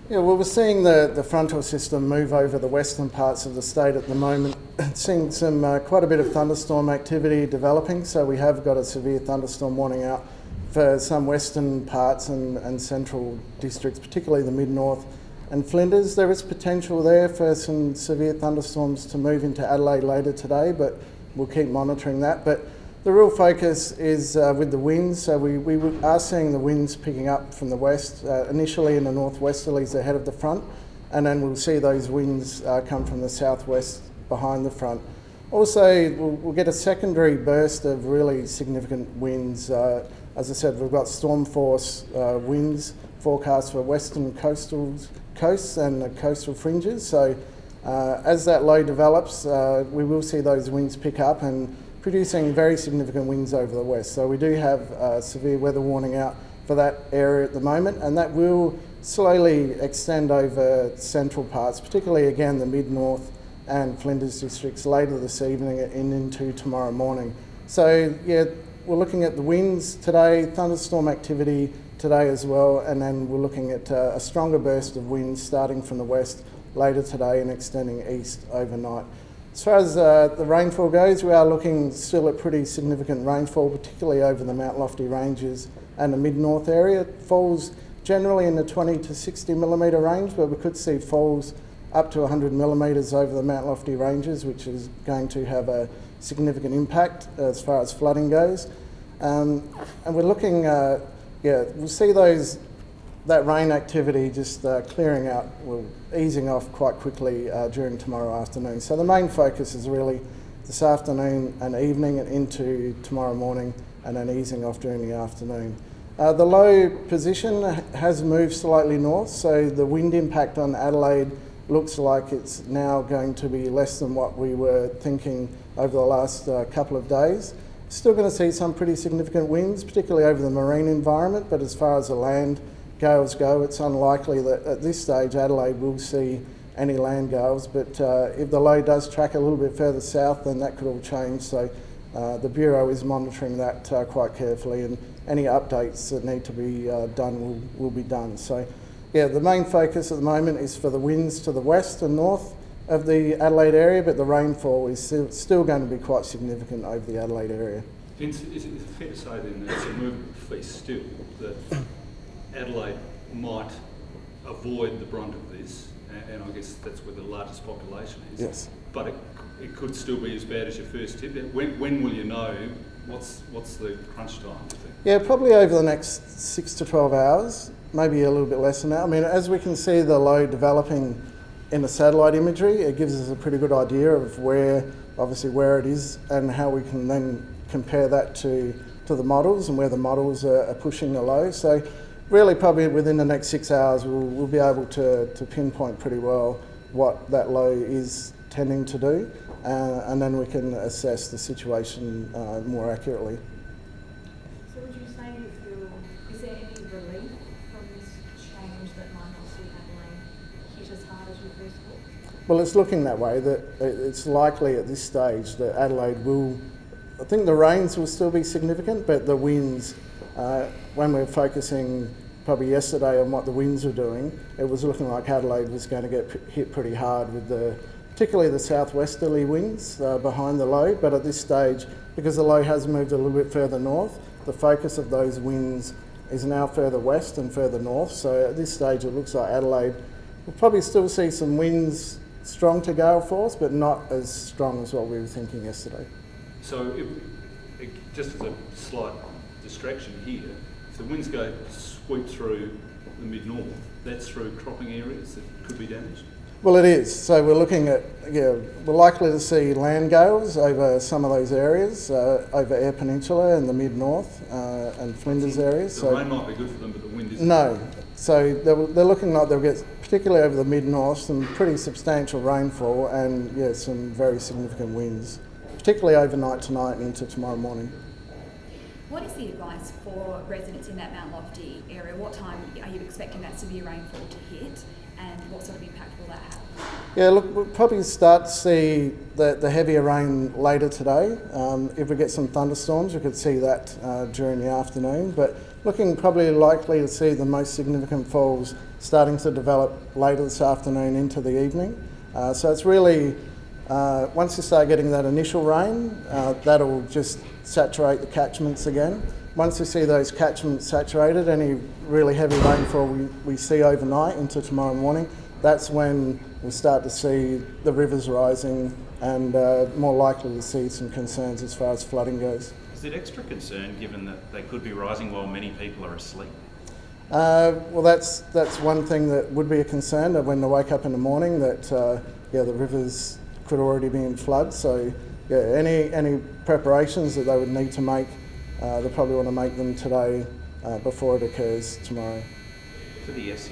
Yeah, well, we're seeing the frontal system move over the western parts of the state at the moment. Seeing some quite a bit of thunderstorm activity developing, so we have got a severe thunderstorm warning out for some western parts and central districts, particularly the mid-north and Flinders. There is potential there for some severe thunderstorms to move into Adelaide later today, but we'll keep monitoring that. But the real focus is with the winds, so we are seeing the winds picking up from the west, initially in the northwesterlies ahead of the front, and then we'll see those winds come from the southwest behind the front. Also, we'll get a secondary burst of really significant winds. As I said, we've got storm force winds forecast for western coasts and the coastal fringes. So as that low develops, we will see those winds pick up and producing very significant winds over the west. So we do have a severe weather warning out for that area at the moment, and that will slowly extend over central parts, particularly again the mid-north and Flinders districts later this evening and into tomorrow morning. So yeah, we're looking at the winds today, thunderstorm activity today as well, and then we're looking at a stronger burst of winds starting from the west later today and extending east overnight. As far as the rainfall goes, we are looking still at pretty significant rainfall, particularly over the Mount Lofty Ranges and the mid-north area. It falls generally in the 20 to 60 millimetre range, but we could see falls up to 100 millimetres over the Mount Lofty Ranges, which is going to have a significant impact as far as flooding goes. And we're looking, we'll see that rain activity just clearing out, easing off quite quickly during tomorrow afternoon. So the main focus is really this afternoon and evening and into tomorrow morning, and then easing off during the afternoon. The low position has moved slightly north, so the wind impact on Adelaide looks like it's now going to be less than what we were thinking over the last couple of days. Still going to see some pretty significant winds, particularly over the marine environment, but as far as the land gales go, it's unlikely that at this stage Adelaide will see any land gales, but if the low does track a little bit further south, then that could all change. So the Bureau is monitoring that quite carefully, and any updates that need to be done will be done. So yeah, the main focus at the moment is for the winds to the west and north of the Adelaide area, but the rainfall is still going to be quite significant over the Adelaide area. Vince, is it fair to say then that it's a movement feast still, that Adelaide might avoid the brunt of this, and I guess that's where the largest population is. Yes. But it could still be as bad as your first tip. When will you know? What's the crunch time, do you think? Yeah, probably over the next 6 to 12 hours, maybe a little bit less than that. I mean, as we can see the low developing in the satellite imagery, it gives us a pretty good idea of where it is and how we can then compare that to the models and where the models are pushing the low. So really probably within the next 6 hours we'll be able to pinpoint pretty well what that low is tending to do, and then we can assess the situation more accurately. So would you say is there any relief from this change that might not see Adelaide hit as hard as you first thought? Well, it's looking that way, that it's likely at this stage that Adelaide will, I think the rains will still be significant, but the winds, when we're focusing probably yesterday on what the winds were doing, it was looking like Adelaide was going to get hit pretty hard with particularly the southwesterly winds behind the low. But at this stage, because the low has moved a little bit further north, the focus of those winds is now further west and further north. So at this stage, it looks like Adelaide will probably still see some winds strong to gale force, but not as strong as what we were thinking yesterday. So just as a slight distraction here, if the winds go sweep through the mid-north, that's through cropping areas that could be damaged? Well, it is. So we're looking at, we're likely to see land gales over some of those areas, over Eyre Peninsula and the mid-north and Flinders areas. The rain might be good for them, but the wind isn't. No. So they're looking like they'll get, particularly over the mid-north, some pretty substantial rainfall and some very significant winds, particularly overnight tonight and into tomorrow morning. What is the advice for residents in that Mount Lofty area? What time are you expecting that severe rainfall to hit, and what sort of impact will that have? Yeah, look, we'll probably start to see the heavier rain later today. If we get some thunderstorms, we could see that during the afternoon. But looking probably likely to see the most significant falls starting to develop later this afternoon into the evening. So it's really, once you start getting that initial rain, that'll just saturate the catchments again. Once you see those catchments saturated, any really heavy rainfall we see overnight into tomorrow morning, that's when we'll start to see the rivers rising and more likely to see some concerns as far as flooding goes. Is it extra concern given that they could be rising while many people are asleep? Well, that's one thing that would be a concern, that when they wake up in the morning that the rivers could already be in flood. So yeah, any preparations that they would need to make, they probably want to make them today before it occurs tomorrow. For the SES,